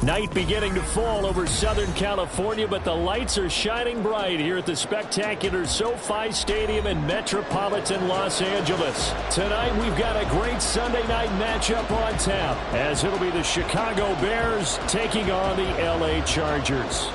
Night beginning to fall over Southern California, but the lights are shining bright here at the spectacular SoFi Stadium in metropolitan Los Angeles. Tonight, we've got a great Sunday night matchup on tap, as it'll be the Chicago Bears taking on the LA Chargers.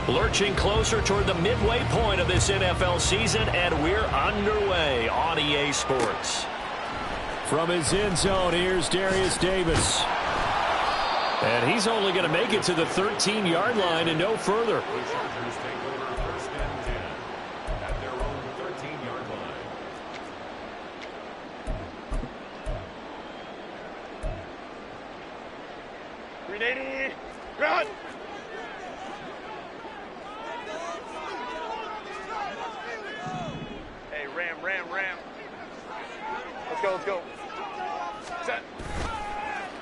Lurching closer toward the midway point of this NFL season, and we're underway on EA Sports. From his end zone, here's Darius Davis. And he's only going to make it to the 13-yard line and no further. The Chargers take over first and 10 at their own 13-yard line. Ready, run! Hey, ram. Let's go. Set.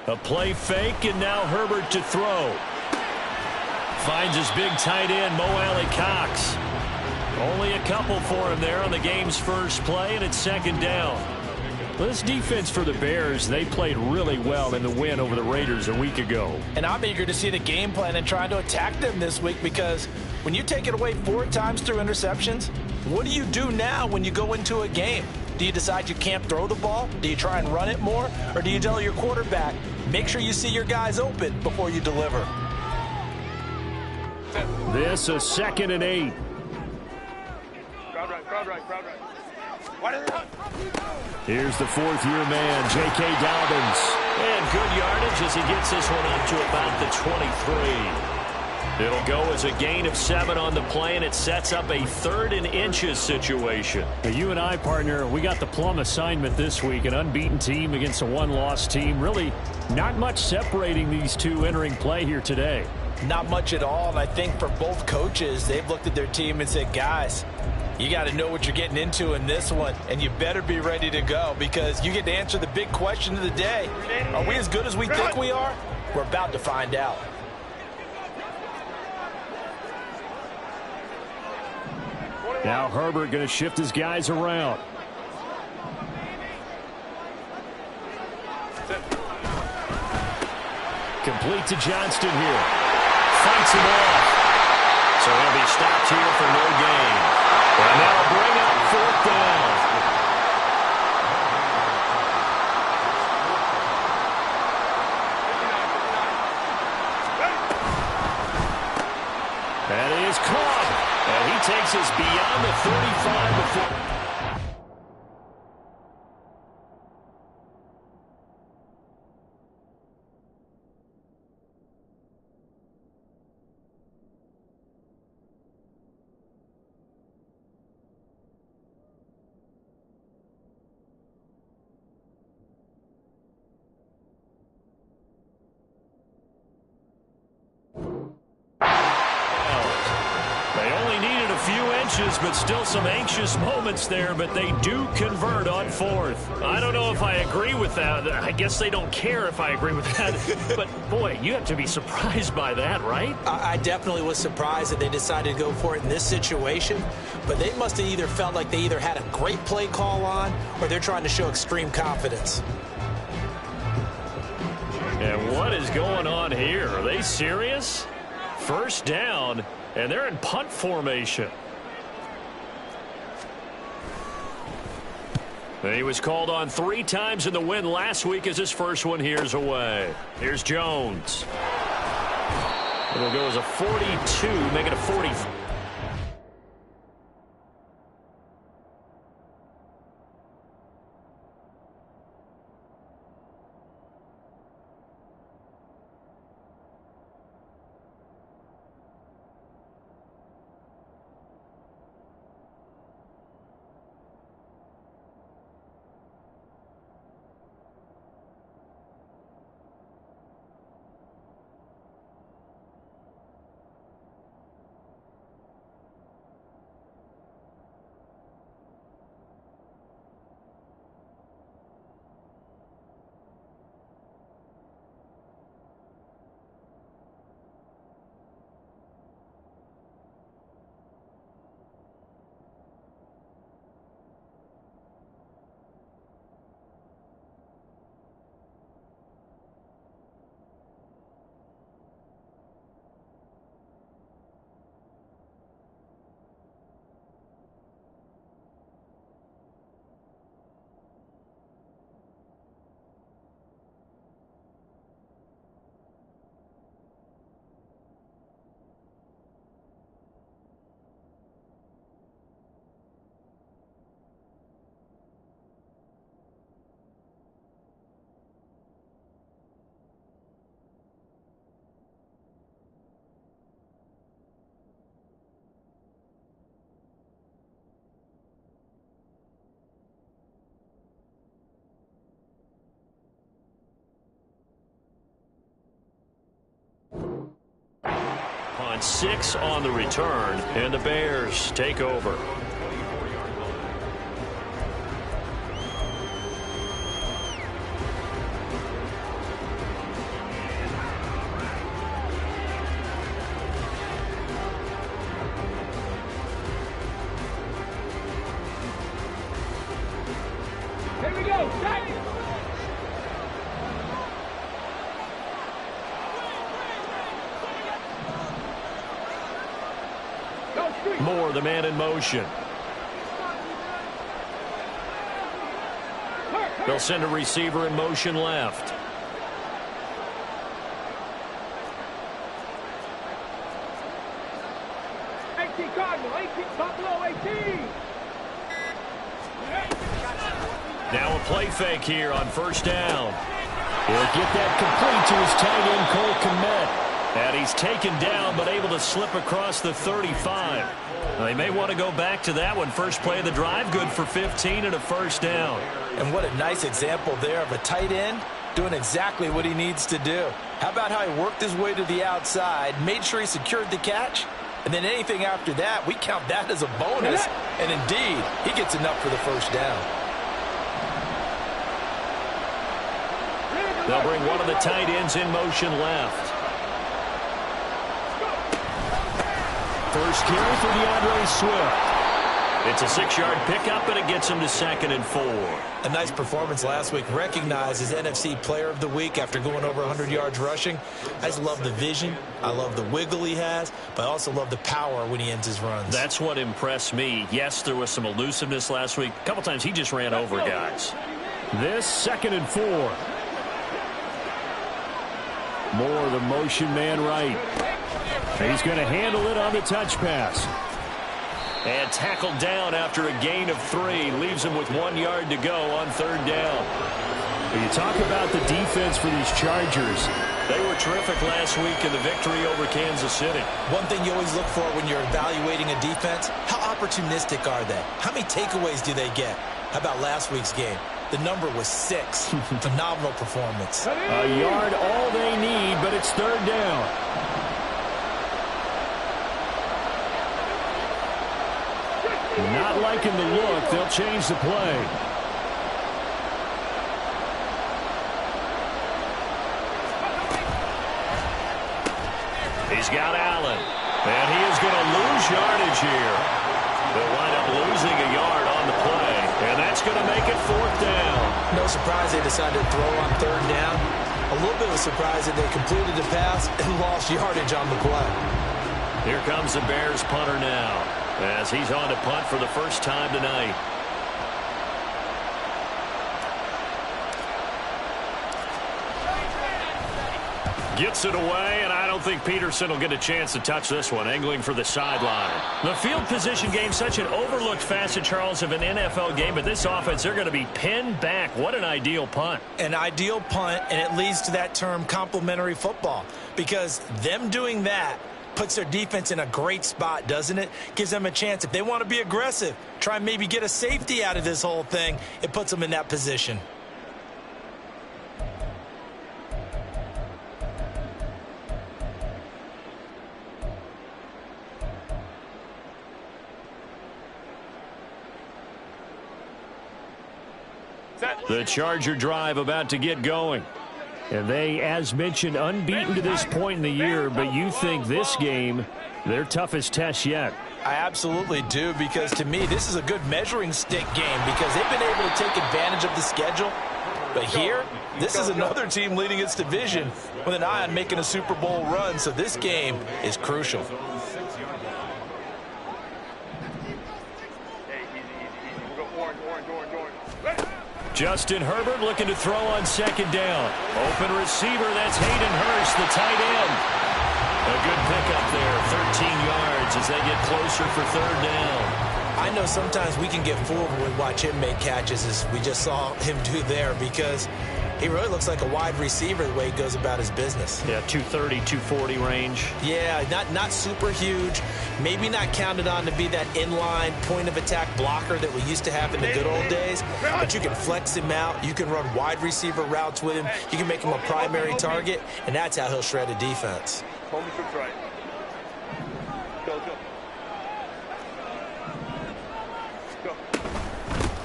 A play fake, and now Herbert to throw. Finds his big tight end, Mo Alley-Cox. Only a couple for him there on the game's first play, and it's second down. Well, this defense for the Bears, they played really well in the win over the Raiders a week ago. And I'm eager to see the game plan and trying to attack them this week, because when you take it away 4 times through interceptions, what do you do now when you go into a game? Do you decide you can't throw the ball? Do you try and run it more? Or do you tell your quarterback, make sure you see your guys open before you deliver? This a 2nd and 8. Crowd right. Why did it? Here's the 4th-year man, J.K. Dobbins. And good yardage as he gets this one up to about the 23. It'll go as a gain of 7 on the play, and it sets up a 3rd and inches situation. You and I, partner, we got the plum assignment this week, an unbeaten team against a one-loss team. Really not much separating these two entering play here today. Not much at all, and I think for both coaches, they've looked at their team and said, guys, you got to know what you're getting into in this one, and you better be ready to go, because you get to answer the big question of the day. Are we as good as we think we are? We're about to find out. Now Herbert going to shift his guys around. Complete to Johnston here. Fights him off. So he'll be stopped here for no gain. And that'll bring up 4th down. That is caught. And he takes us beyond the 35 before. But still some anxious moments there, but they do convert on 4th. I don't know if I agree with that. I guess they don't care if I agree with that. But, boy, you have to be surprised by that, right? I definitely was surprised that they decided to go for it in this situation, but they must have either felt like they either had a great play call on or they're trying to show extreme confidence. And what is going on here? Are they serious? First down, and they're in punt formation. He was called on 3 times in the win last week as his first one here's away. Here's Jones. It'll go as a 42, make it a 40. got 6 on the return, and the Bears take over. Here we go, set! Moore, the man in motion. They'll send a receiver in motion left. Now a play fake here on first down. He'll get that complete to his tight end, Cole Kmet. And he's taken down, but able to slip across the 35. They may want to go back to that one. First play of the drive, good for 15 and a first down. And what a nice example there of a tight end doing exactly what he needs to do. How about how he worked his way to the outside, made sure he secured the catch, and then anything after that, we count that as a bonus. And indeed, he gets enough for the first down. They'll bring one of the tight ends in motion left. First carry for DeAndre Swift. It's a 6-yard pickup, and it gets him to 2nd and 4. A nice performance last week. Recognized as NFC Player of the Week after going over 100 yards rushing. I just love the vision. I love the wiggle he has, but I also love the power when he ends his runs. That's what impressed me. Yes, there was some elusiveness last week. A couple times he just ran over guys. This 2nd and 4. Moore, the motion man right. He's going to handle it on the touch pass. And tackled down after a gain of 3. Leaves him with 1 yard to go on 3rd down. When you talk about the defense for these Chargers, they were terrific last week in the victory over Kansas City. One thing you always look for when you're evaluating a defense, how opportunistic are they? How many takeaways do they get? How about last week's game? The number was 6. Phenomenal performance. A yard all they need, but it's 3rd down. Not liking the look. They'll change the play. He's got Allen. And he is going to lose yardage here. They'll wind up losing a yard on the play. And that's going to make it 4th down. No surprise they decided to throw on 3rd down. A little bit of a surprise that they completed the pass and lost yardage on the play. Here comes the Bears punter now, as he's on to punt for the first time tonight. Gets it away, and I don't think Peterson will get a chance to touch this one, angling for the sideline. The field position game, such an overlooked facet, Charles, of an NFL game, but this offense, they're going to be pinned back. What an ideal punt. An ideal punt, and it leads to that term complementary football, because them doing that puts their defense in a great spot, doesn't it? Gives them a chance. If they want to be aggressive, try and maybe get a safety out of this whole thing, it puts them in that position. The Charger drive about to get going. And they, as mentioned, unbeaten to this point in the year, but you think this game, their toughest test yet. I absolutely do, because to me, this is a good measuring stick game because they've been able to take advantage of the schedule. But here, this is another team leading its division with an eye on making a Super Bowl run, so this game is crucial. Justin Herbert looking to throw on 2nd down. Open receiver, that's Hayden Hurst, the tight end. A good pickup there, 13 yards as they get closer for 3rd down. I know sometimes we can get fooled when we watch him make catches, as we just saw him do there, because he really looks like a wide receiver the way he goes about his business. Yeah, 230, 240 range. Yeah, not super huge. Maybe not counted on to be that inline point-of-attack blocker that we used to have in the good old days. But you can flex him out. You can run wide receiver routes with him. You can make him a primary target, and that's how he'll shred a defense. go, let's go. Go.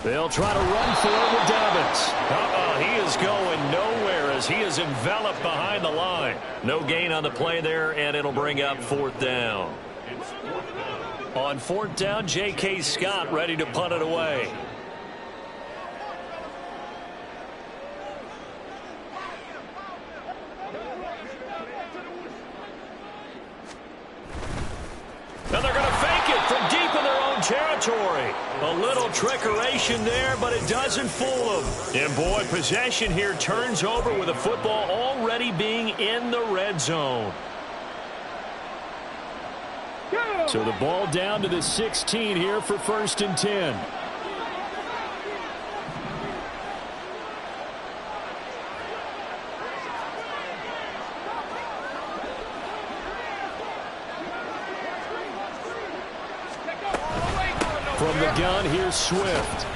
They'll try to run for it with Dobbins. He is going nowhere as he is enveloped behind the line. No gain on the play there, and it'll bring up 4th down. On 4th down, J.K. Scott ready to punt it away. And they're going to fake it from deep in their own territory. A little trickeration there, but it doesn't fool them. And boy, possession here turns over with the football already being in the red zone. So the ball down to the 16 here for 1st and 10. From the gun, here's Swift.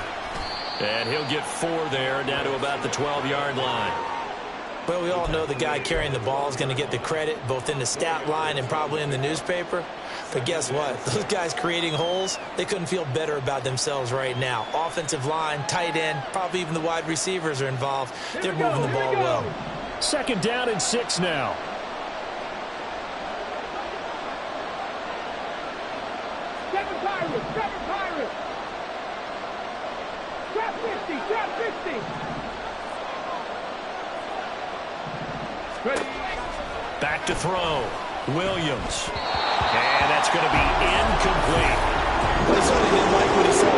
And he'll get 4 there, down to about the 12-yard line. Well, we all know the guy carrying the ball is going to get the credit, both in the stat line and probably in the newspaper. But guess what? Those guys creating holes, they couldn't feel better about themselves right now. Offensive line, tight end, probably even the wide receivers are involved. They're moving the ball well. 2nd down and 6 now. Seven Pirates! Trap 50! Trap 50! Ready? Back to throw. Williams. And that's going to be incomplete. But he certainly didn't like what he saw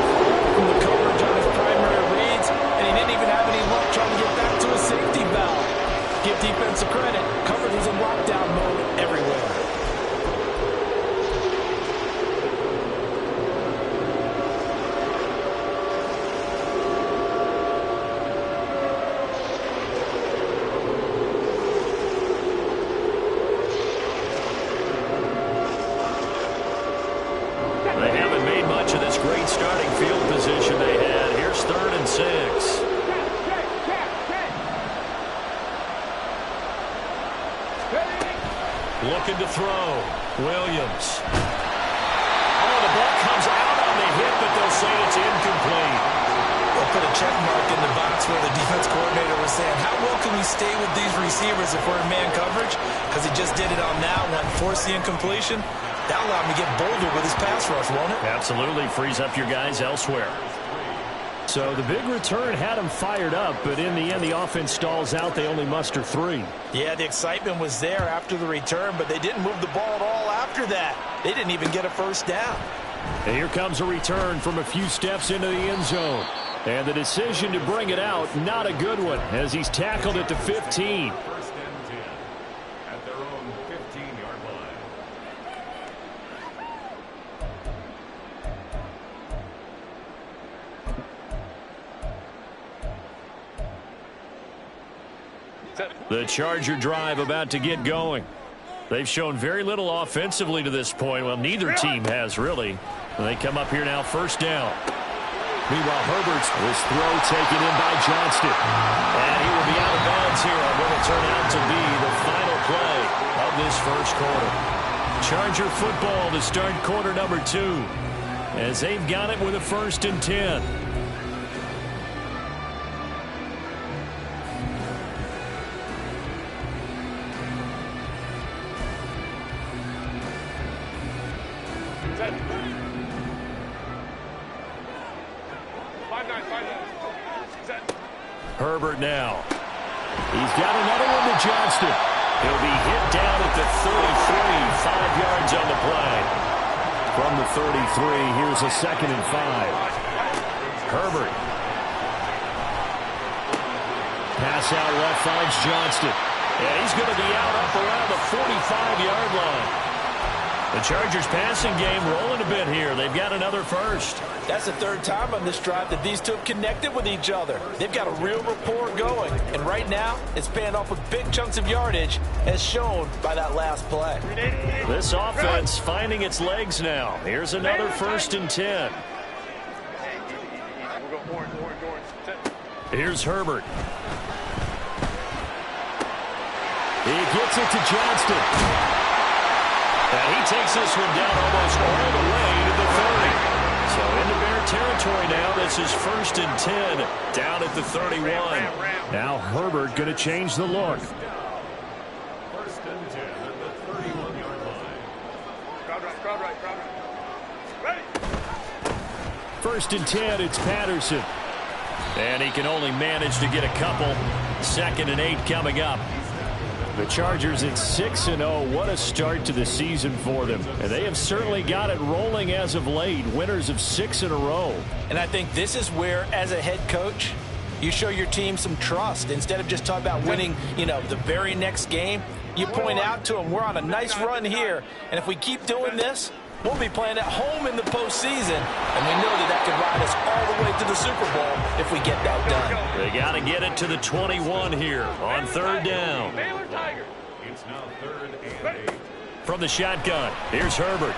from the coverage on his primary reads, and he didn't even have any luck trying to get back to a safety valve. Give defensive credit. Coverage was in lockdown mode everywhere. Looking to throw. Williams. Oh, the ball comes out on the hit, but they'll say it's incomplete. They'll put a check mark in the box where the defense coordinator was saying, how well can we stay with these receivers if we're in man coverage? Because he just did it on that one, forced the incompletion. That'll allow him to get bolder with his pass rush, won't it? Absolutely. Frees up your guys elsewhere. So the big return had them fired up, but in the end, the offense stalls out. They only muster 3. Yeah, the excitement was there after the return, but they didn't move the ball at all after that. They didn't even get a 1st down. And here comes a return from a few steps into the end zone. And the decision to bring it out, not a good one, as he's tackled at the 15. 1st and 10 at their own 15-yard line. The Charger drive about to get going. They've shown very little offensively to this point. Well, neither team has really. And they come up here now, 1st down. Meanwhile, Herbert's this throw taken in by Johnston. And he will be out of bounds here on what will turn out to be the final play of this 1st quarter. Charger football to start quarter number 2, as they've got it with a 1st and 10. Herbert now. He's got another one to Johnston. He'll be hit down at the 33, 5 yards on the play. From the 33, here's a 2nd and 5. Herbert. Pass out left finds Johnston. And he's going to be out up around the 45-yard line. The Chargers passing game rolling a bit here. They've got another 1st. That's the 3rd time on this drive that these two have connected with each other. They've got a real rapport going. And right now, it's paying off with big chunks of yardage, as shown by that last play. This offense finding its legs now. Here's another 1st and 10. Here's Herbert. He gets it to Johnston. And he takes this one down almost all the way to the 30. So into Bear territory now. This is 1st and 10 down at the 31. Now Herbert going to change the look. 1st and 10 at the 31-yard line. Crowd right, crowd right, crowd right. Ready? 1st and 10, it's Patterson. And he can only manage to get a couple. 2nd and 8 coming up. The Chargers at 6-0. What a start to the season for them. And they have certainly got it rolling as of late. Winners of 6 in a row. And I think this is where, as a head coach, you show your team some trust. Instead of just talking about winning, the very next game, you point out to them, we're on a nice run here. And if we keep doing this, we'll be playing at home in the postseason. And we know that could ride us all the way to the Super Bowl if we get that done. They got to get it to the 21 here on 3rd down. Baylor Tiger. It's now 3rd and 8. From the shotgun, here's Herbert.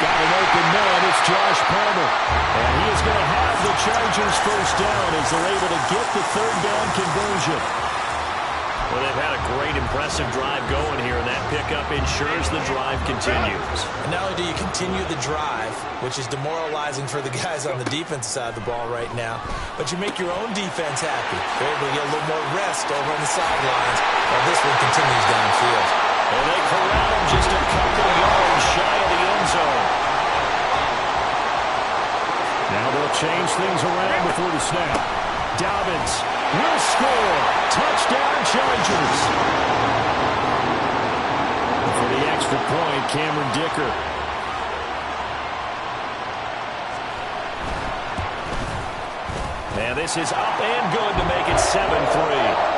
Got an open man. It's Josh Palmer. And he is going to have the Chargers 1st down as they're able to get the 3rd down conversion. Well, they've had a great, impressive drive going here, and that pickup ensures the drive continues. And not only do you continue the drive, which is demoralizing for the guys on the defensive side of the ball right now, but you make your own defense happy. They're able to get a little more rest over on the sidelines while this one continues downfield. And they corral him just a couple yards shy of the end zone. Now they'll change things around before the snap. Dobbins will score. Touchdown, Chargers. For the extra point, Cameron Dicker. And this is up and good to make it 7-3.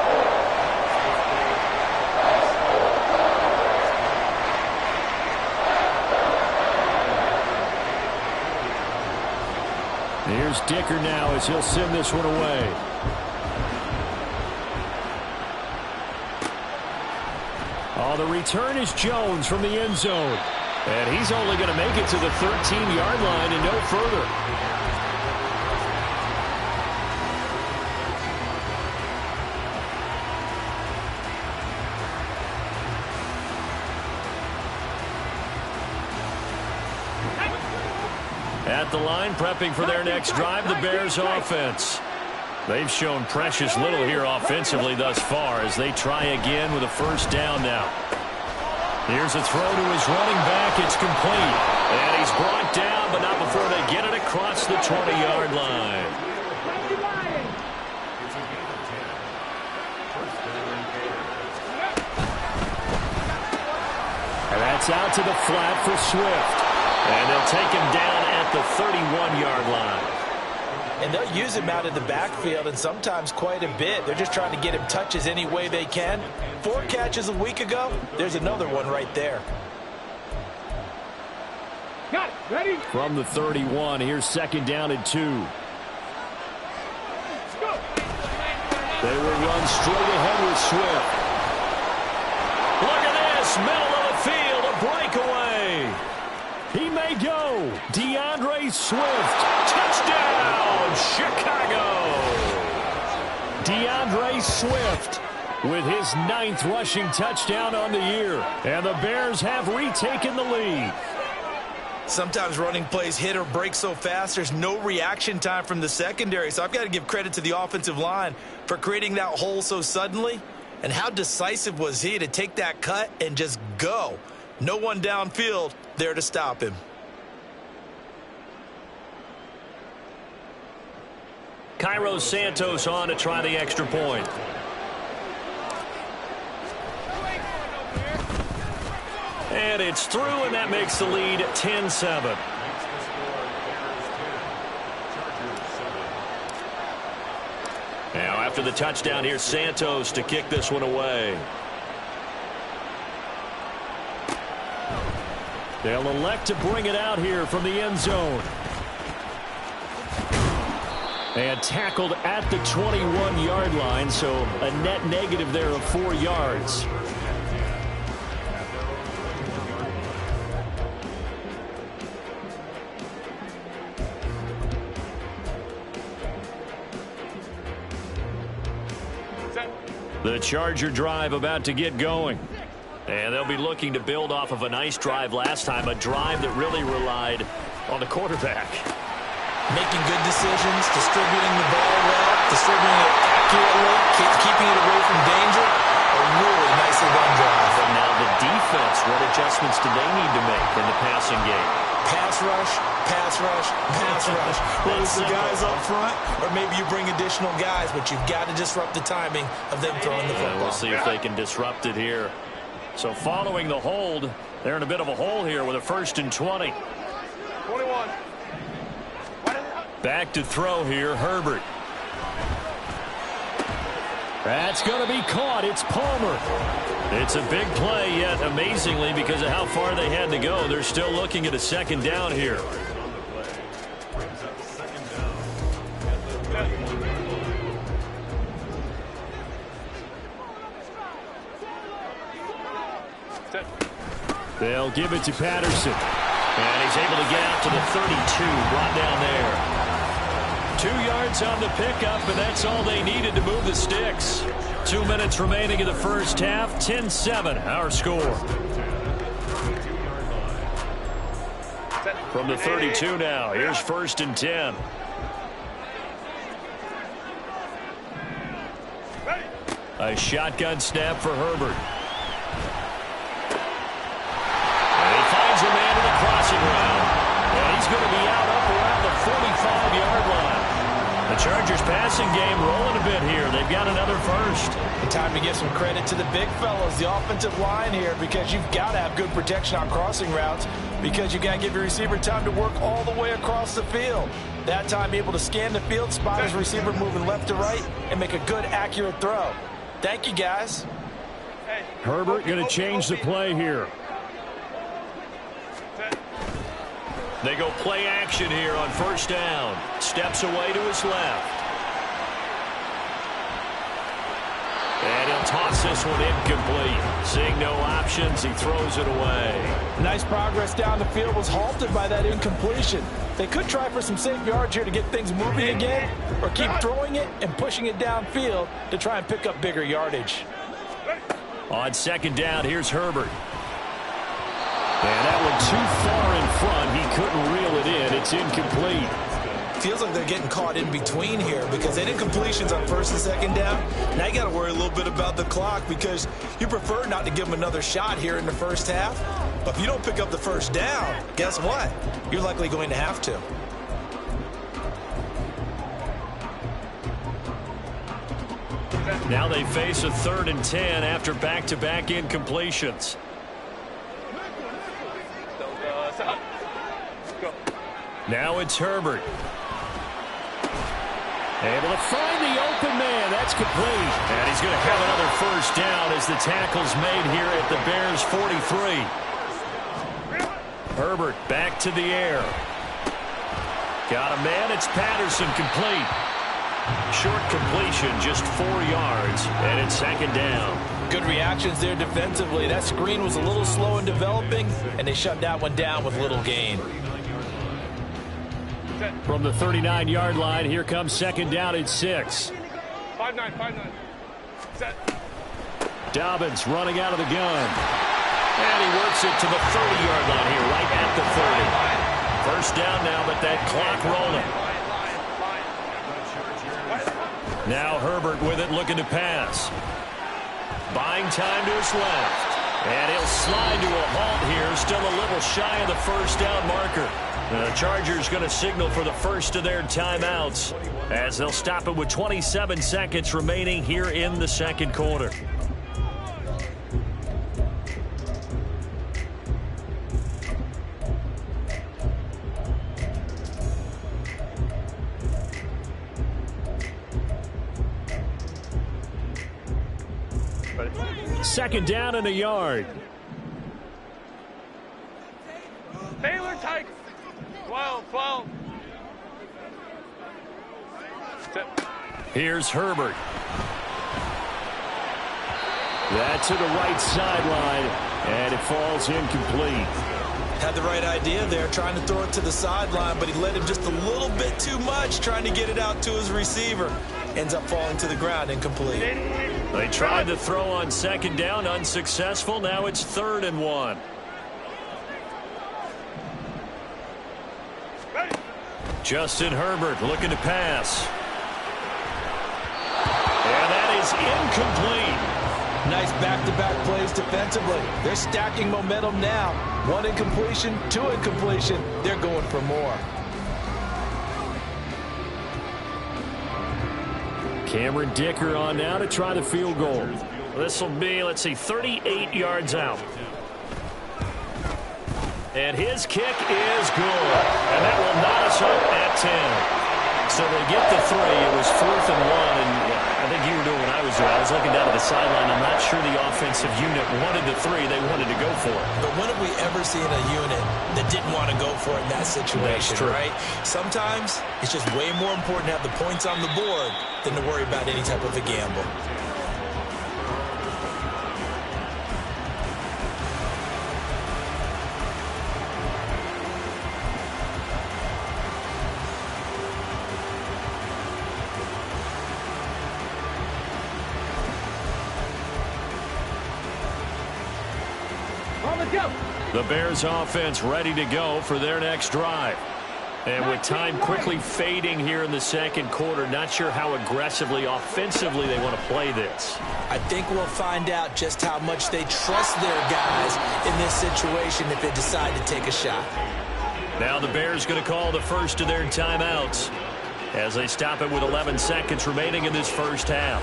Here's Dicker now as he'll send this one away. Oh, the return is Jones from the end zone. And he's only going to make it to the 13-yard line and no further. At the line, prepping for their next drive, the Bears offense. They've shown precious little here offensively thus far as they try again with a 1st down now. Here's a throw to his running back. It's complete. And he's brought down, but not before they get it across the 20-yard line. And that's out to the flat for Swift. And they'll take him down at the 31-yard line. And they'll use him out in the backfield, and sometimes quite a bit. They're just trying to get him touches any way they can. 4 catches a week ago. There's another one right there. Got it. Ready? From the 31, here's 2nd down and 2. Go. They will run straight ahead with Swift. Look at this, middle of the field, a breakaway. He may go. DeAndre Swift. Touchdown, Chicago. DeAndre Swift with his 9th rushing touchdown on the year. And the Bears have retaken the lead. Sometimes running plays hit or break so fast, there's no reaction time from the secondary. So I've got to give credit to the offensive line for creating that hole so suddenly. And how decisive was he to take that cut and just go? No one downfield there to stop him. Cairo Santos on to try the extra point. And it's through, and that makes the lead 10-7. Now after the touchdown, here's Santos to kick this one away. They'll elect to bring it out here from the end zone. And tackled at the 21-yard line, so a net negative there of 4 yards. The Charger drive about to get going. And they'll be looking to build off of a nice drive last time, a drive that really relied on the quarterback. Making good decisions, distributing the ball well, distributing it accurately, keeping it away from danger. A really nicely run drive. And now the defense, what adjustments do they need to make in the passing game? Pass rush, pass rush, pass rush. Whether it's the guys up front or maybe you bring additional guys, but you've got to disrupt the timing of them throwing the football. And we'll see if they can disrupt it here. So following the hold, they're in a bit of a hole here with a 1st and 20. 21. Back to throw here, Herbert. That's going to be caught. It's Palmer. It's a big play, yet amazingly, because of how far they had to go, they're still looking at a 2nd down here. They'll give it to Patterson. And he's able to get out to the 32, brought down there. 2 yards on the pickup, and that's all they needed to move the sticks. 2 minutes remaining in the first half. 10-7, our score. From the 32 now, here's 1st and 10. A shotgun snap for Herbert. And he finds a man in the crossing route. And he's going to be out up around the 45-yard line. The Chargers passing game rolling a bit here. They've got another 1st. And time to give some credit to the big fellas, the offensive line here, because you've got to have good protection on crossing routes, because you've got to give your receiver time to work all the way across the field. That time able to scan the field, spot his receiver moving left to right, and make a good, accurate throw. Thank you, guys. Herbert going to change the play here. They go play action here on 1st down. Steps away to his left. And he'll toss this one incomplete. Seeing no options, he throws it away. Nice progress down the field, was halted by that incompletion. They could try for some safe yards here to get things moving again, or keep throwing it and pushing it downfield to try and pick up bigger yardage. On 2nd down, here's Herbert. And that one too far in front. He couldn't reel it in. It's incomplete. Feels like they're getting caught in between here because they did completions on 1st and 2nd down. Now you got to worry a little bit about the clock because you prefer not to give them another shot here in the first half. But if you don't pick up the 1st down, guess what? You're likely going to have to. Now they face a 3rd and 10 after back-to-back incompletions. Now it's Herbert. Able to find the open man. That's complete. And he's going to have another 1st down as the tackle's made here at the Bears' 43. Herbert back to the air. Got a man. It's Patterson, complete. Short completion, just 4 yards, and it's 2nd down. Good reactions there defensively. That screen was a little slow in developing, and they shut that one down with little gain. From the 39-yard line, here comes 2nd down at 6. 5-9, 5-9. Set. Dobbins running out of the gun. And he works it to the 30-yard line here, right at the 30. 1st down now, but that clock rolling. Now Herbert with it, looking to pass. Buying time to his left. And he'll slide to a halt here, still a little shy of the 1st down marker. The Chargers going to signal for the first of their timeouts as they'll stop it with 27 seconds remaining here in the 2nd quarter. Second down and a yard. Taylor tight. 12. Here's Herbert. That's to the right sideline, and it falls incomplete. Had the right idea there, trying to throw it to the sideline, but he led him just a little bit too much, trying to get it out to his receiver. ends up falling to the ground incomplete. They tried to throw on second down, unsuccessful. Now it's 3rd and 1. Justin Herbert looking to pass. And that is incomplete. Nice back-to-back plays defensively. They're stacking momentum now. 1 incompletion, 2 incompletion. They're going for more. Cameron Dicker on now to try the field goal. This will be, let's see, 38 yards out. And his kick is good. And that will knot us up at 10. So they get the 3. It was 4th and 1. And I think you were doing what I was doing. I was looking down at the sideline. I'm not sure the offensive unit wanted the 3. They wanted to go for it. But when have we ever seen a unit that didn't want to go for it in that situation, right? Sometimes it's just way more important to have the points on the board than to worry about any type of a gamble. The Bears offense ready to go for their next drive. And with time quickly fading here in the second quarter, not sure how aggressively, offensively they want to play this. I think we'll find out just how much they trust their guys in this situation if they decide to take a shot. Now the Bears going to call the first of their timeouts as they stop it with 11 seconds remaining in this first half.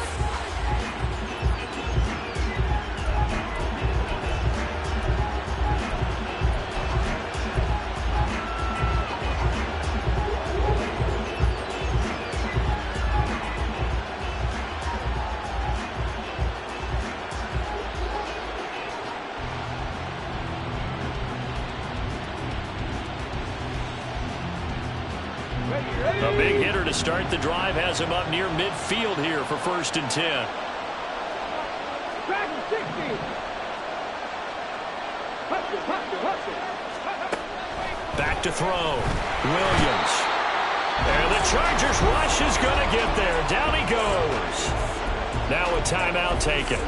A big hitter to start the drive has him up near midfield here for 1st and 10. Back to throw. Williams. And the Chargers rush is going to get there. Down he goes. Now a timeout taken.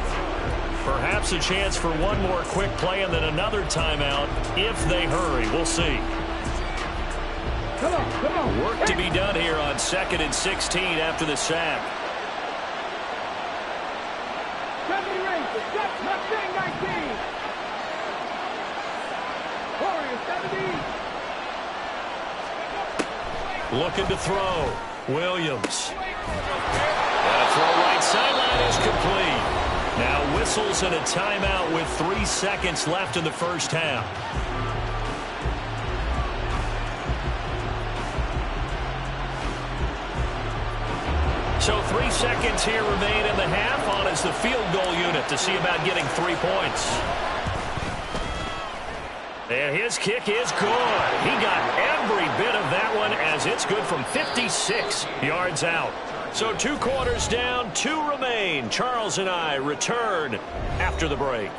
Perhaps a chance for one more quick play and then another timeout if they hurry. We'll see. Come on. Work to be done here on 2nd and 16 after the sack. 70 Rangers, Mustang 19. Warriors 70. Looking to throw. Williams. That throw right sideline is complete. Now whistles and a timeout with 3 seconds left in the first half. So 3 seconds here remain in the half. On is the field goal unit to see about getting 3 points. And his kick is good. He got every bit of that one as it's good from 56 yards out. So 2 quarters down, 2 remain. Charles and I return after the break.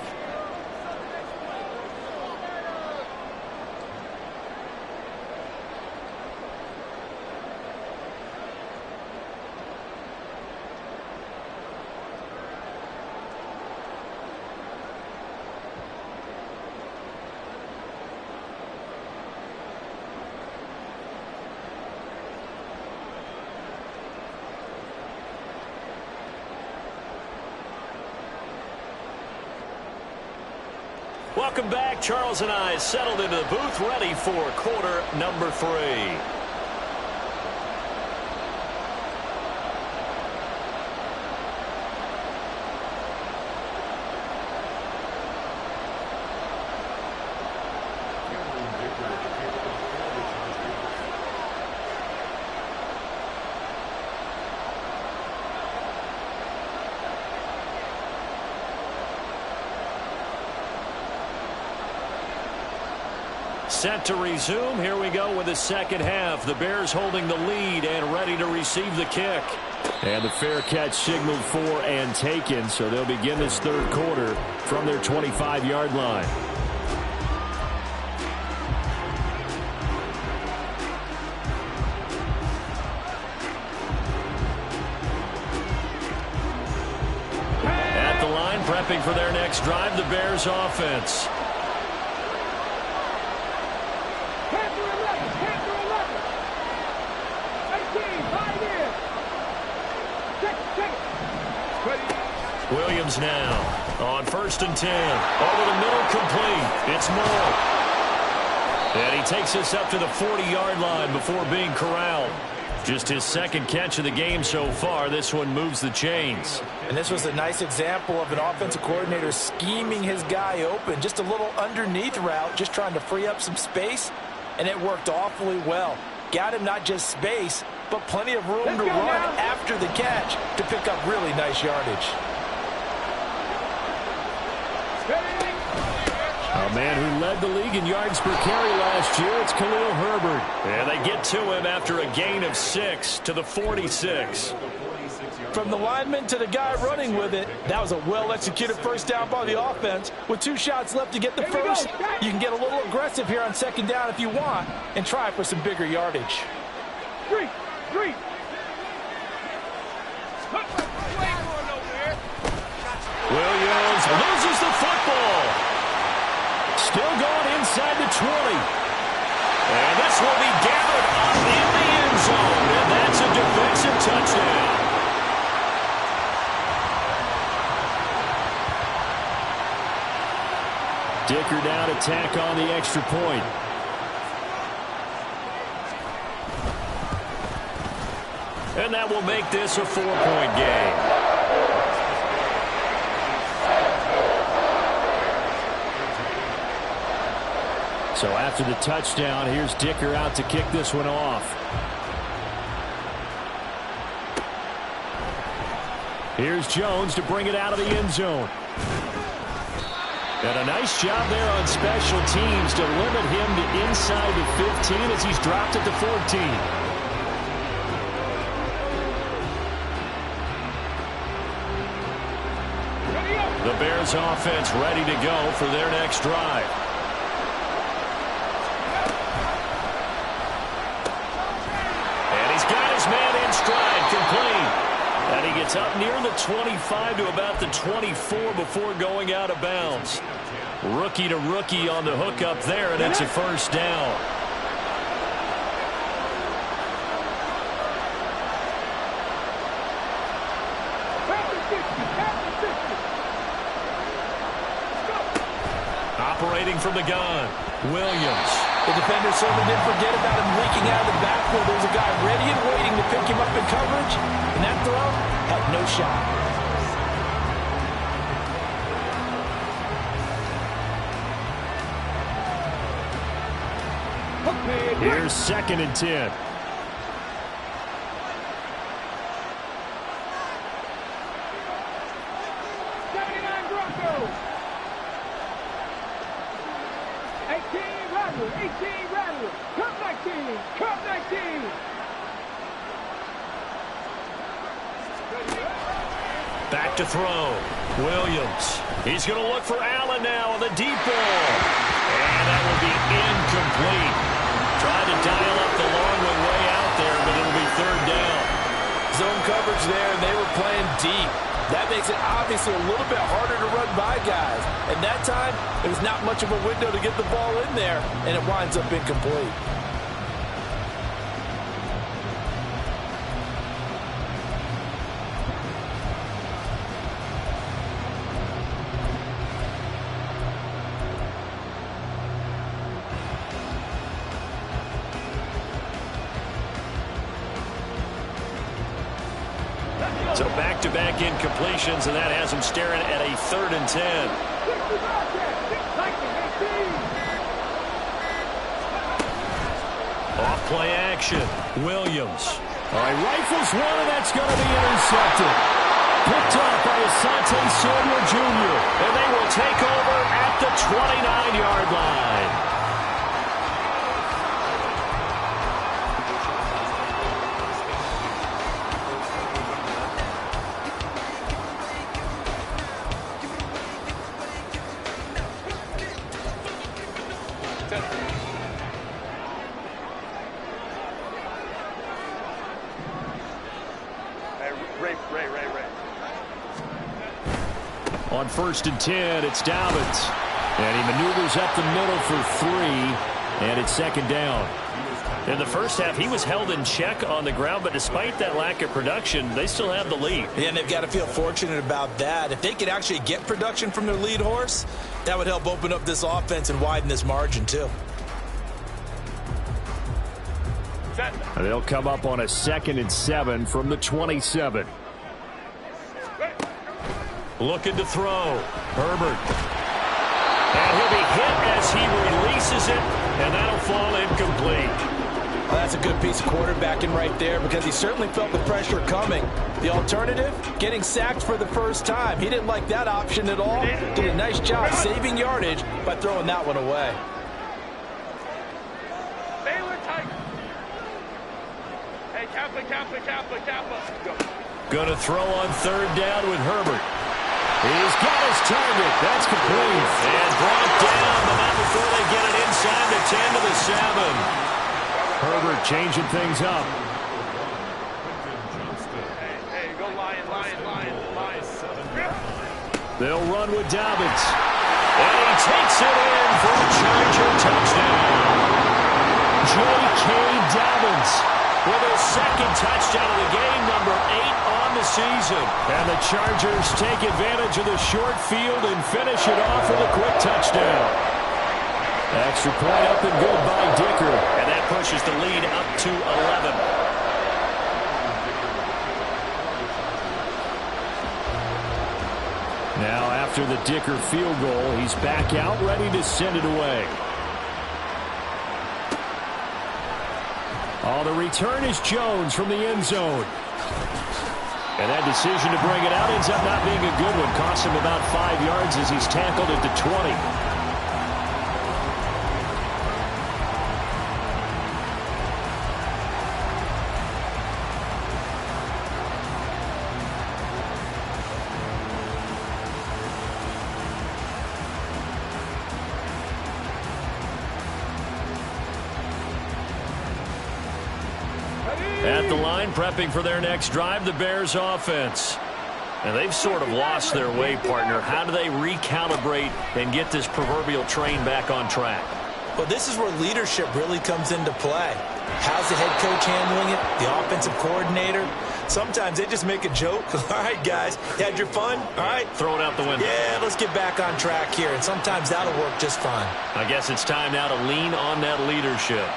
Welcome back. Charles and I settled into the booth, ready for quarter number 3. Set to resume. Here we go with the second half. The Bears holding the lead and ready to receive the kick. And the fair catch signaled for and taken, so they'll begin this third quarter from their 25-yard line. prepping for their next drive, the Bears offense. Panther 11, Panther 11. 18, high there. Check it. Williams now on 1st and 10. Over the middle, complete. It's Moore. And he takes us up to the 40-yard line before being corralled. Just his second catch of the game so far. This one moves the chains. And this was a nice example of an offensive coordinator scheming his guy open. Just a little underneath route, just trying to free up some space, and it worked awfully well. Got him not just space, but plenty of room to run after the catch to pick up really nice yardage. A man who led the league in yards per carry last year, it's Khalil Herbert. And they get to him after a gain of 6 to the 46. From the lineman to the guy running with it, that was a well-executed first down by the offense. With 2 shots left to get the first, you can get a little aggressive here on 2nd down if you want and try for some bigger yardage. Three. Williams loses the football. Still going inside the 20. And this will be gathered up in the end zone. And that's a defensive touchdown. Dicker down to tack on the extra point. And that will make this a 4-point game. So after the touchdown, here's Dicker out to kick this one off. Here's Jones to bring it out of the end zone. And a nice job there on special teams to limit him to inside the 15 as he's dropped at the 14. The Bears offense ready to go for their next drive. And he's got his man in stride, complete. And he gets up near the 25 to about the 24 before going out of bounds. Rookie to rookie on the hook up there, and it's a first down. Operating from the gun, Williams. The defender certainly didn't forget about him leaking out of the backfield. There's a guy ready and waiting to pick him up in coverage, and that throw had no shot. Here's 2nd and 10. Back to throw. Williams. He's going to look for Allen now on the deep ball. And that will be incomplete. Tried to dial up the long one way out there, but it'll be 3rd down. Zone coverage there, and they were playing deep. That makes it obviously a little bit harder to run by guys. And that time, there was not much of a window to get the ball in there, and it winds up incomplete. So back-to-back incompletions, and that has him staring at a 3rd and 10. Off play action. Williams. All right, rifles one, and that's going to be intercepted. Picked up by Asante Samuel Jr. And they will take over at the 29-yard line. On 1st and 10, it's Dobbins. And he maneuvers up the middle for 3, and it's 2nd down. In the first half, he was held in check on the ground, but despite that lack of production, they still have the lead. Yeah, and they've got to feel fortunate about that. If they could actually get production from their lead horse, that would help open up this offense and widen this margin, too. Set. They'll come up on a 2nd and 7 from the 27. Looking to throw. Herbert. And he'll be hit as he releases it, and that'll fall incomplete. Well, that's a good piece of quarterbacking right there because he certainly felt the pressure coming. The alternative, getting sacked for the first time. He didn't like that option at all. Did a nice job saving yardage by throwing that one away. Baylor tight. Hey, Kappa. Go. Gonna throw on 3rd down with Herbert. He's got his target. That's complete. And brought down, but not before they get it inside the 10 to the 7. Herbert changing things up. Hey, go Lion. They'll run with Dobbins. And he takes it in for a Charger touchdown. J.K. Dobbins With his 2nd touchdown of the game, number 8 on the season. And the Chargers take advantage of the short field and finish it off with a quick touchdown. Extra point up and good by Dicker. And that pushes the lead up to 11. Now after the Dicker field goal, he's back out ready to send it away. Oh, the return is Jones from the end zone. And that decision to bring it out ends up not being a good one. Costs him about 5 yards as he's tackled at the 20. At the line, prepping for their next drive, the Bears offense. And they've sort of lost their way, partner. How do they recalibrate and get this proverbial train back on track? Well, this is where leadership really comes into play. How's the head coach handling it? The offensive coordinator? Sometimes they just make a joke. All right, guys, you had your fun? All right. Throw it out the window. Yeah, let's get back on track here. And sometimes that'll work just fine. I guess it's time now to lean on that leadership.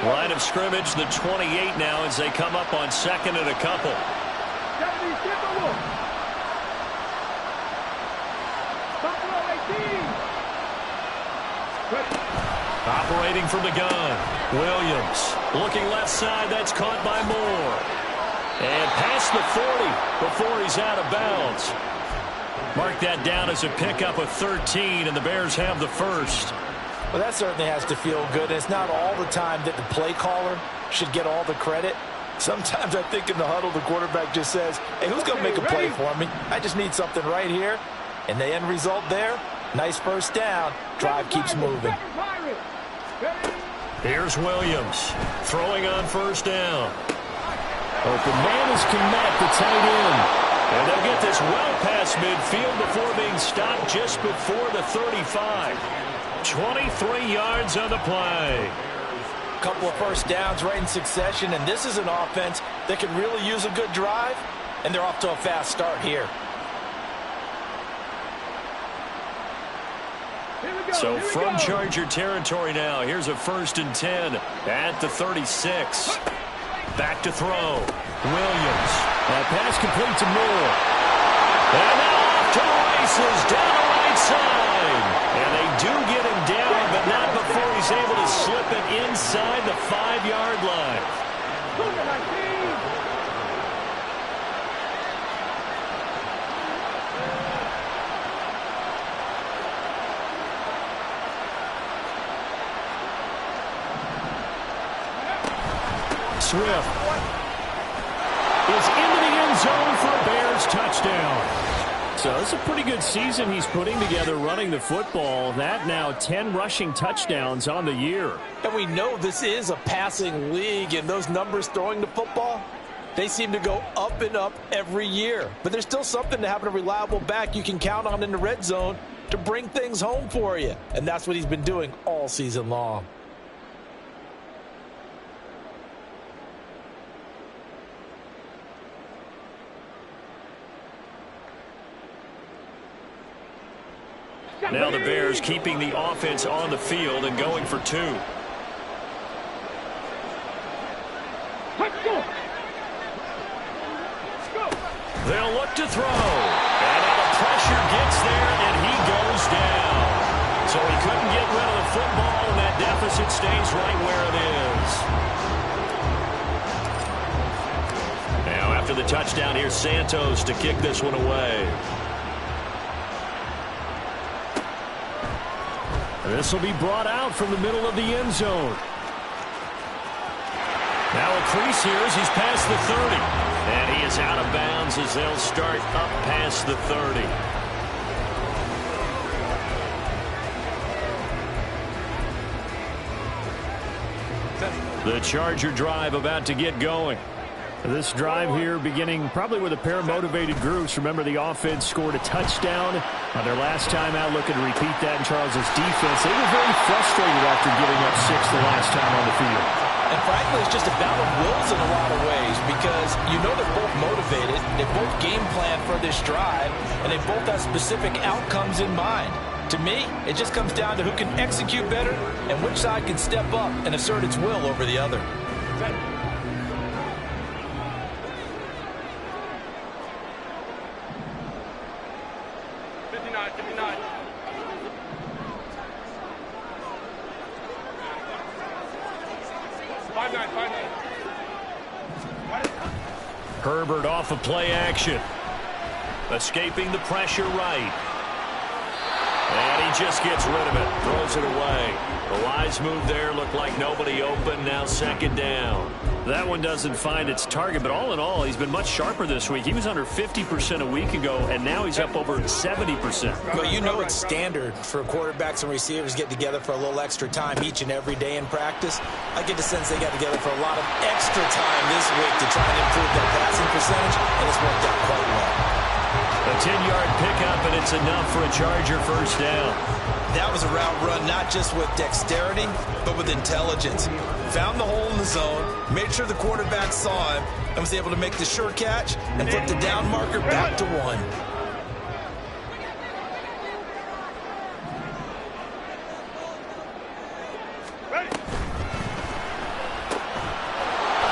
Line of scrimmage, the 28 now as they come up on 2nd and a couple. Operating from the gun. Williams looking left side. That's caught by Moore. And past the 40 before he's out of bounds. Mark that down as a pickup of 13, and the Bears have the first. Well, that certainly has to feel good. It's not all the time that the play caller should get all the credit. Sometimes I think in the huddle, the quarterback just says, hey, who's going to make a play for me? I just need something right here. And the end result there, nice first down. Drive keeps moving. Here's Williams throwing on 1st down. Open man is Kmet, the tight end. And they'll get this well past midfield before being stopped just before the 35. 23 yards on the play. Couple of first downs right in succession, and this is an offense that can really use a good drive, and they're off to a fast start here. So from Charger territory now, here's a 1st and 10 at the 36. Back to throw. Williams. Pass complete to Moore. And now off to the races down the right side. And they do get him down, but not before he's able to slip it inside the 5-yard line. Swift is into the end zone for a Bears touchdown. So it's a pretty good season he's putting together running the football. That now 10 rushing touchdowns on the year. And we know this is a passing league, and those numbers throwing the football, they seem to go up and up every year. But there's still something to having a reliable back you can count on in the red zone to bring things home for you. And that's what he's been doing all season long. Now the Bears keeping the offense on the field and going for 2. They'll look to throw. And now the pressure gets there, and he goes down. So he couldn't get rid of the football, and that deficit stays right where it is. Now after the touchdown, here's Santos to kick this one away. This will be brought out from the middle of the end zone. Now a crease here as he's past the 30. And he is out of bounds as they'll start up past the 30. The Charger drive about to get going. This drive here beginning probably with a pair of motivated groups. Remember, the offense scored a touchdown on their last time out, looking to repeat that in Charles' defense. They were very frustrated after giving up 6 the last time on the field. And frankly, it's just a battle of wills in a lot of ways, because you know they're both motivated, they both game plan for this drive, and they both have specific outcomes in mind. To me, it just comes down to who can execute better and which side can step up and assert its will over the other. 59. Herbert off of play action. Escaping the pressure right. And he just gets rid of it. Throws it away. The wise move there. Looked like nobody open. Now 2nd down. That one doesn't find its target, but all in all, he's been much sharper this week. He was under 50% a week ago, and now he's up over 70%. Well, you know it's standard for quarterbacks and receivers get together for a little extra time each and every day in practice. I get the sense they got together for a lot of extra time this week to try and improve their passing percentage, and it's worked out quite well. A 10-yard pickup, and it's enough for a Charger first down. That was a route run not just with dexterity, but with intelligence. Found the hole in the zone, made sure the quarterback saw him, and was able to make the sure catch and flip the down marker back to 1.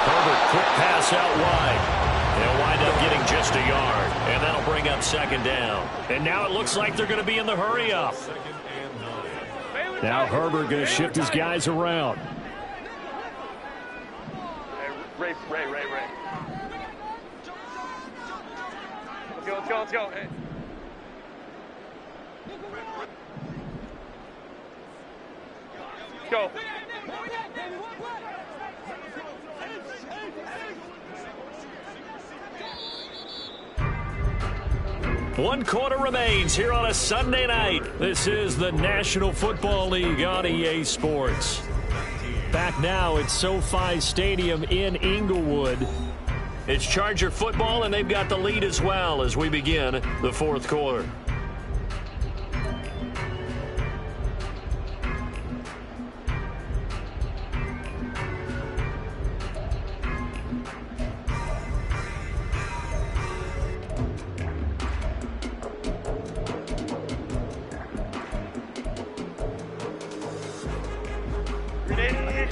Herbert, quick pass out wide. They'll wind up getting just a yard, and that'll bring up 2nd down. And now it looks like they're going to be in the hurry-up. Now Herbert going to shift his guys around. Ray. Let's go. Hey. Go. One quarter remains here on a Sunday night. This is the National Football League on EA Sports. Back now at SoFi Stadium in Inglewood. It's Charger football, and they've got the lead as well as we begin the 4th quarter.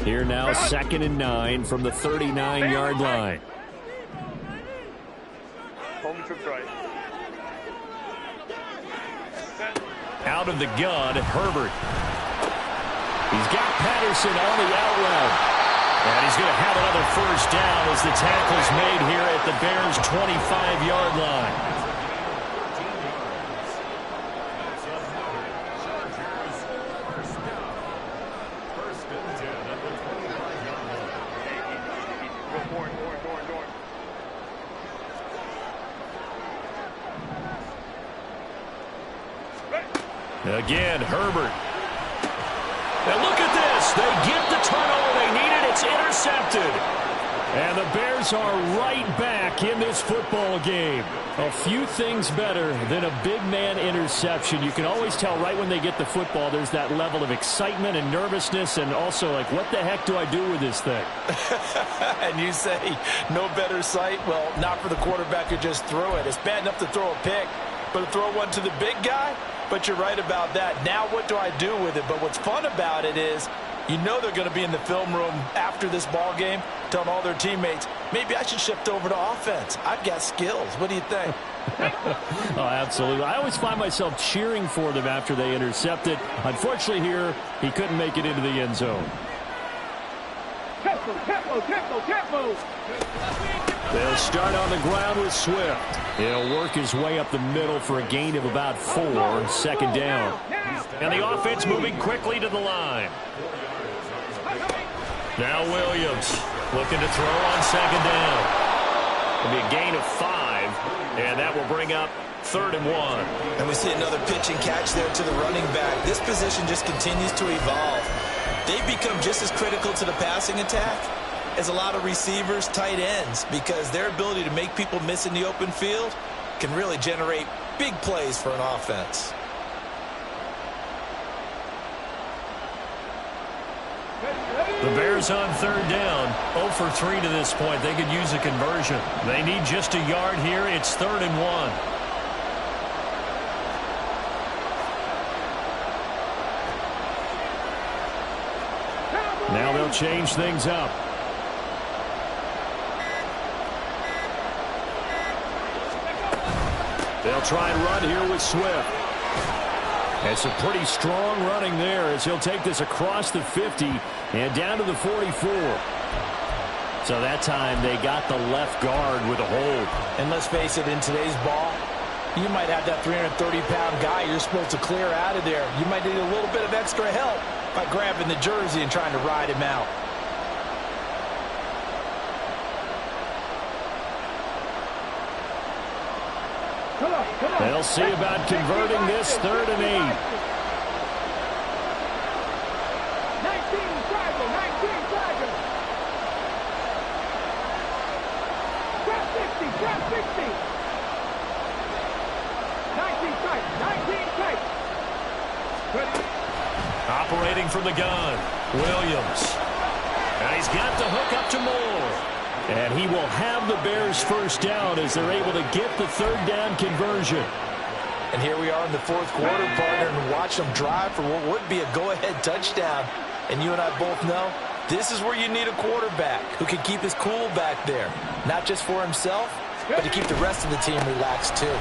Here now, 2nd and 9 from the 39-yard line. Home troops right. Out of the gun, Herbert. He's got Patterson on the out route. And he's going to have another first down as the tackle's made here at the Bears' 25-yard line. Again, Herbert. And look at this. They get the turnover they needed. It's intercepted. And the Bears are right back in this football game. A few things better than a big man interception. You can always tell right when they get the football, there's that level of excitement and nervousness, and also like, what the heck do I do with this thing? And you say no better sight? Well, not for the quarterback who just threw it. It's bad enough to throw a pick, but to throw one to the big guy? But you're right about that. Now what do I do with it? But what's fun about it is, you know they're going to be in the film room after this ball game telling all their teammates, maybe I should shift over to offense. I've got skills. What do you think? Oh, absolutely. I always find myself cheering for them after they intercept it. Unfortunately here, he couldn't make it into the end zone. Tempo, tempo, tempo, tempo. They'll start on the ground with Swift. He'll work his way up the middle for a gain of about 4, second down. And the offense moving quickly to the line. Now Williams looking to throw on second down. It'll be a gain of 5, and that will bring up 3rd and 1. And we see another pitch and catch there to the running back. This position just continues to evolve. They've become just as critical to the passing attack as a lot of receivers, tight ends, because their ability to make people miss in the open field can really generate big plays for an offense. The Bears on 3rd down, 0 for 3 to this point. They could use a conversion. They need just a yard here. It's 3rd and 1. Now they'll change things up. They'll try and run here with Swift. And some pretty strong running there as he'll take this across the 50 and down to the 44. So that time they got the left guard with a hold. And let's face it, in today's ball, you might have that 330-pound guy you're supposed to clear out of there. You might need a little bit of extra help by grabbing the jersey and trying to ride him out. They'll see about converting this 3rd and 8. 19, Tiger, 19, Tiger. Trap 60, trap 60. 19 tight, 19 tight. Ready? Operating from the gun, Williams. And he's got the hook up to Moore. And he will have the Bears first down as they're able to get the 3rd down conversion. And here we are in the 4th quarter, partner, and watch them drive for what would be a go-ahead touchdown. And you and I both know this is where you need a quarterback who can keep his cool back there. Not just for himself, but to keep the rest of the team relaxed too.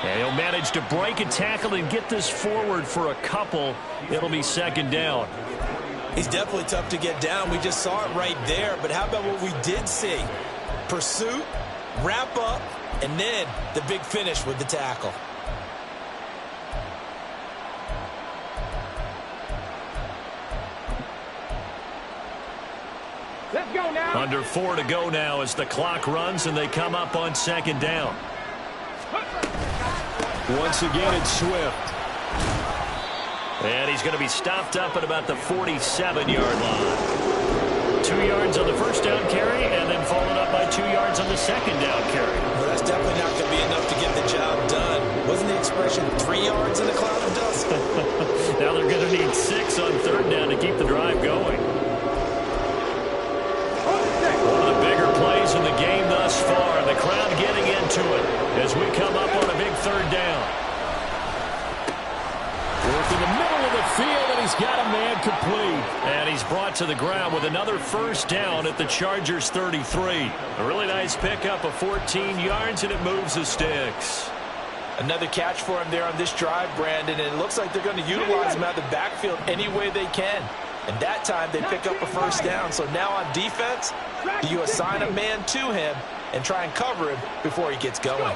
And he'll manage to break a tackle and get this forward for a couple. It'll be 2nd down. He's definitely tough to get down. We just saw it right there. But how about what we did see? Pursuit, wrap up, and then the big finish with the tackle. Let's go now. Under 4 to go now as the clock runs and they come up on 2nd down. Once again, it's Swift. And he's going to be stopped up at about the 47-yard line. 2 yards on the first down carry and then followed up by 2 yards on the 2nd down carry. Well, that's definitely not going to be enough to get the job done. Wasn't the expression 3 yards in a cloud of dust? Now they're going to need 6 on 3rd down to keep the drive going. One of the bigger plays in the game thus far. The crowd getting into it as we come up on a big 3rd down. Work in the middle of the field, and he's got a man complete. And he's brought to the ground with another first down at the Chargers 33. A really nice pickup of 14 yards, and it moves the sticks. Another catch for him there on this drive, Brandon, and it looks like they're going to utilize him out of the backfield any way they can. And that time they pick up a first down. So now on defense, do you assign a man to him and try and cover him before he gets going?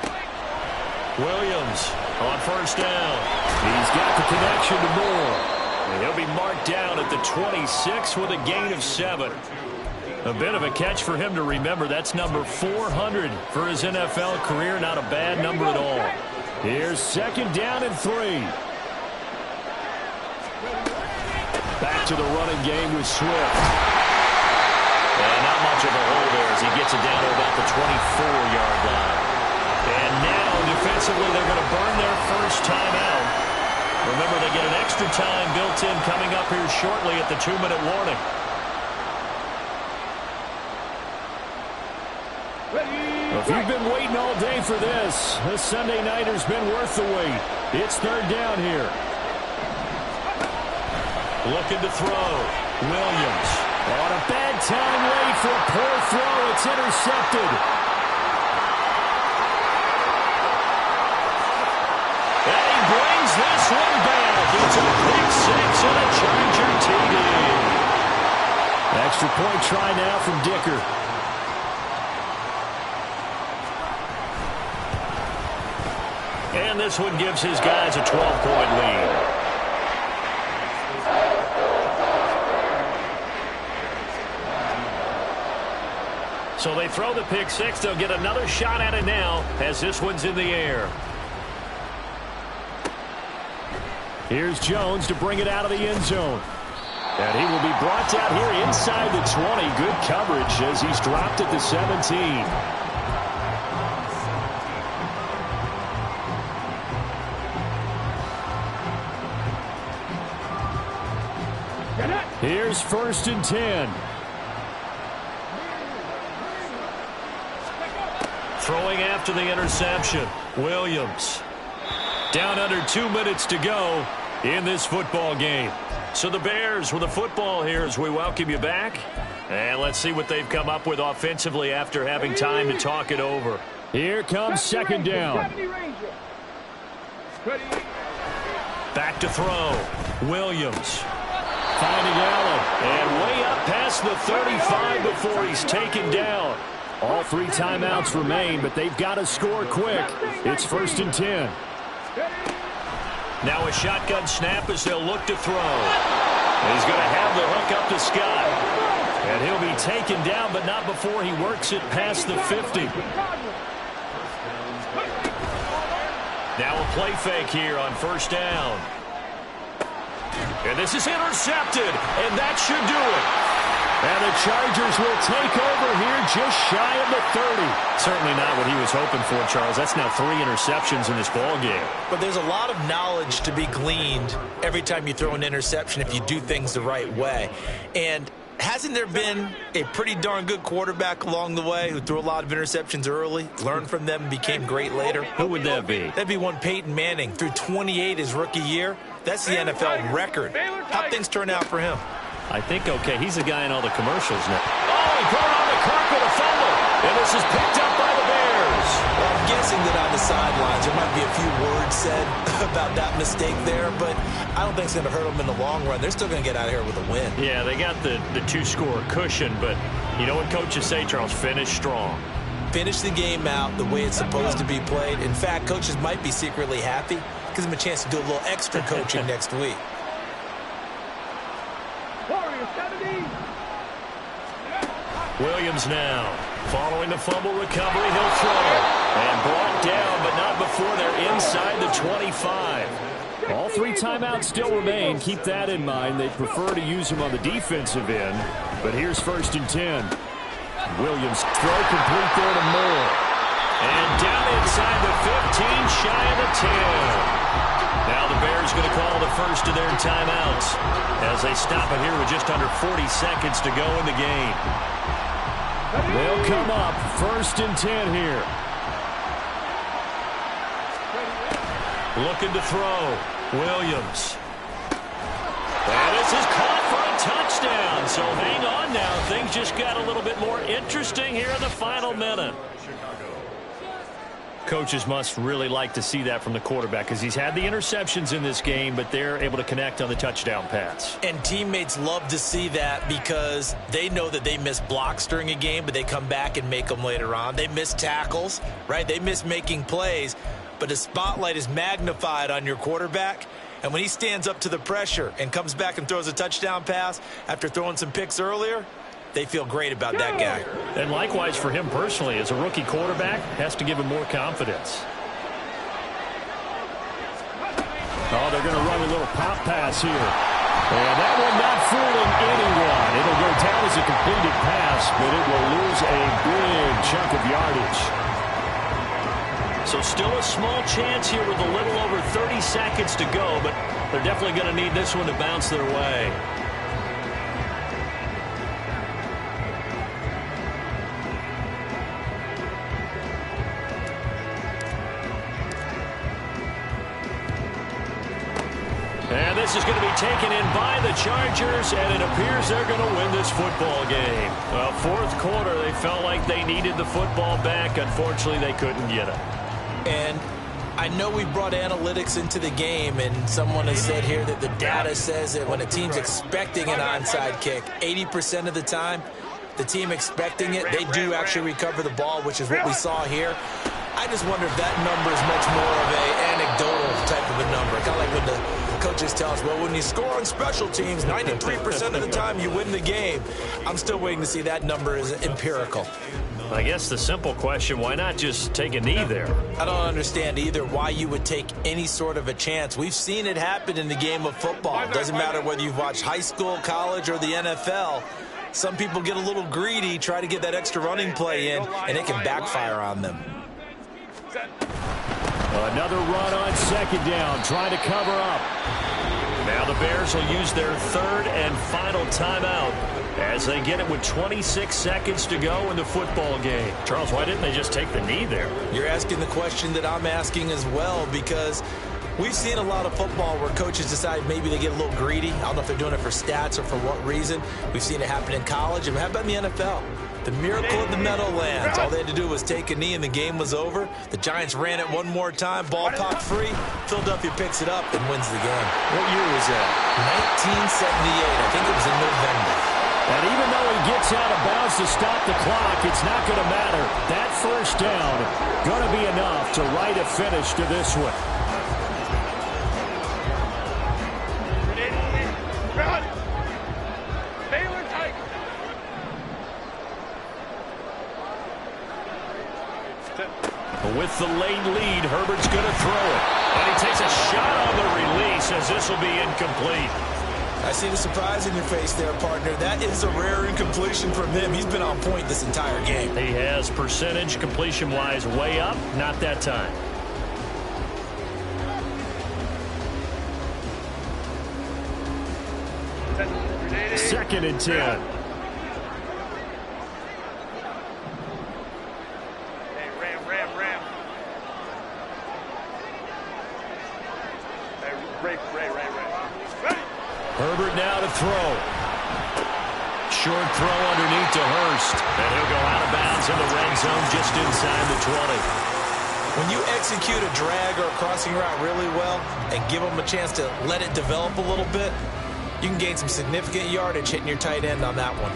Williams on first down. He's got the connection to Moore. And he'll be marked down at the 26 with a gain of 7. A bit of a catch for him to remember. That's number 400 for his NFL career. Not a bad number at all. Here's 2nd down and 3. Back to the running game with Swift. And not much of a hole there as he gets it down to about the 24-yard line. And now, defensively, they're going to burn their first timeout. Remember, they get an extra time built in coming up here shortly at the 2-minute warning. If you've been waiting all day for this Sunday nighter's been worth the wait. It's 3rd down here. Looking to throw. Williams. On a bad time late for a poor throw. It's intercepted. And he brings this one back. It's a pick 6 and a Charger TD. Extra point try now from Dicker. And this one gives his guys a 12-point lead. So they throw the pick 6. They'll get another shot at it now as this one's in the air. Here's Jones to bring it out of the end zone. And he will be brought down here inside the 20. Good coverage as he's dropped at the 17. Here's 1st and 10. Throwing after the interception. Williams. Down under 2 minutes to go in this football game. So the Bears with the football here as we welcome you back. And let's see what they've come up with offensively after having time to talk it over. Here comes 2nd down. Back to throw. Williams. Finding Allen. And way up past the 35 before he's taken down. All 3 timeouts remain, but they've got to score quick. It's 1st and 10. Now a shotgun snap as they'll look to throw. He's going to have the hook up to Scott. And he'll be taken down, but not before he works it past the 50. Now a play fake here on 1st down. And this is intercepted, and that should do it. And the Chargers will take over here just shy of the 30. Certainly not what he was hoping for, Charles. That's now 3 interceptions in this ball game. But there's a lot of knowledge to be gleaned every time you throw an interception if you do things the right way. And hasn't there been a pretty darn good quarterback along the way who threw a lot of interceptions early, learned from them, and became great later? Who would that be? That'd be one Peyton Manning. Threw 28 his rookie year. That's the NFL record. How'd things turn out for him? I think, okay, he's the guy in all the commercials now. Oh, he put it on the Kirk with a fumble. And this is picked up by the Bears. Well, I'm guessing that on the sidelines there might be a few words said about that mistake there, but I don't think it's going to hurt them in the long run. They're still going to get out of here with a win. Yeah, they got the 2-score cushion, but you know what coaches say, Charles? Finish strong. Finish the game out the way it's supposed to be played. In fact, coaches might be secretly happy. Gives them a chance to do a little extra coaching next week. Williams now. Following the fumble recovery, he'll throw. And brought down, but not before they're inside the 25. All 3 timeouts still remain. Keep that in mind. They prefer to use them on the defensive end. But here's 1st and 10. Williams throw complete there to Moore. And down inside the 15, shy of the 10. Now the Bears going to call the first of their timeouts as they stop it here with just under 40 seconds to go in the game. They'll come up 1st and 10 here. Looking to throw. Williams. And this is caught for a touchdown. So hang on now. Things just got a little bit more interesting here in the final minute. Coaches must really like to see that from the quarterback because he's had the interceptions in this game, but they're able to connect on the touchdown pass. And teammates love to see that because they know that they miss blocks during a game, but they come back and make them later on. They miss tackles, right? They miss making plays, but the spotlight is magnified on your quarterback. And when he stands up to the pressure and comes back and throws a touchdown pass after throwing some picks earlier, they feel great about that guy. And likewise for him personally, as a rookie quarterback, has to give him more confidence. they're going to run a little pop pass here. And that one not fooling anyone. It'll go down as a completed pass, but it will lose a big chunk of yardage. So still a small chance here with a little over 30 seconds to go, but they're definitely going to need this one to bounce their way. And this is going to be taken in by the Chargers, and it appears they're going to win this football game. Well, fourth quarter, they felt like they needed the football back. Unfortunately, they couldn't get it. And I know we brought analytics into the game, and someone has said here that the data says that when a team's expecting an onside kick, 80% of the time, the team expecting it, they do actually recover the ball, which is what we saw here. I just wonder if that number is much more of a anecdotal type of a number. Kind of like when the coaches tell us, well, when you score on special teams, 93% of the time you win the game. I'm still waiting to see that number is empirical. I guess the simple question, why not just take a knee there? I don't understand either why you would take any sort of a chance. We've seen it happen in the game of football. It doesn't matter whether you've watched high school, college, or the NFL. Some people get a little greedy, try to get that extra running play in, and it can backfire on them. Another run on second down, trying to cover up. Now the Bears will use their third and final timeout as they get it with 26 seconds to go in the football game. Charles, why didn't they just take the knee there? You're asking the question that I'm asking as well, because we've seen a lot of football where coaches decide maybe they get a little greedy. I don't know if they're doing it for stats or for what reason. We've seen it happen in college, and how about in the NFL? The miracle of the Meadowlands. All they had to do was take a knee and the game was over. The Giants ran it one more time. Ball popped free. Philadelphia picks it up and wins the game. What year was that? 1978. I think it was in November. And even though he gets out of bounds to stop the clock, it's not going to matter. That first down going to be enough to write a finish to this one. With the late lead, Herbert's going to throw it. And he takes a shot on the release as this will be incomplete. I see the surprise in your face there, partner. That is a rare incompletion from him. He's been on point this entire game. He has percentage completion-wise way up, not that time. Second and 10. Herbert now to throw. Short throw underneath to Hurst. And he'll go out of bounds in the red zone just inside the 20. When you execute a drag or a crossing route really well and give them a chance to let it develop a little bit, you can gain some significant yardage hitting your tight end on that one.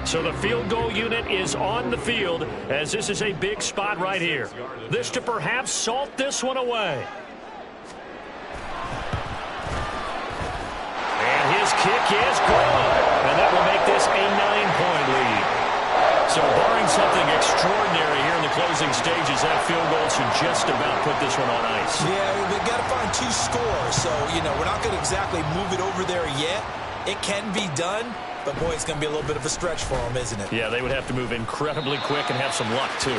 So the field goal unit is on the field as this is a big spot right here. This to perhaps salt this one away. His kick is good, and that will make this a 9-point lead. So barring something extraordinary here in the closing stages, that field goal should just about put this one on ice. Yeah, they've got to find 2 scores. So, we're not going to exactly move it over there yet. It can be done, but, boy, it's going to be a little bit of a stretch for them, isn't it? Yeah, they would have to move incredibly quick and have some luck, too.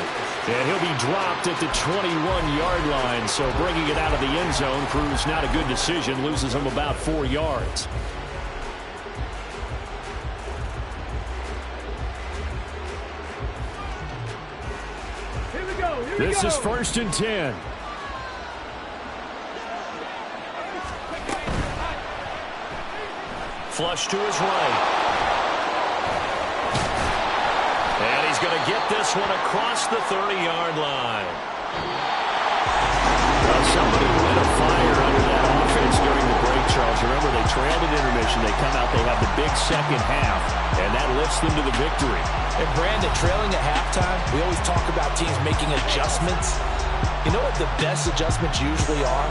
And he'll be dropped at the 21-yard line, so bringing it out of the end zone proves not a good decision, loses him about 4 yards. This is first and 10. Flush to his right. And he's going to get this one across the 30-yard line. Well, somebody lit a fire under that offense during the break, Charles. Remember, they trailed at intermission. They come out, they have the big second half, and that lifts them to the victory. And Brandon, trailing at halftime, we always talk about teams making adjustments. You know what the best adjustments usually are?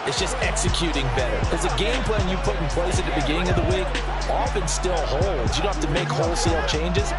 It's just executing better. Because the game plan you put in place at the beginning of the week often still holds. You don't have to make wholesale changes.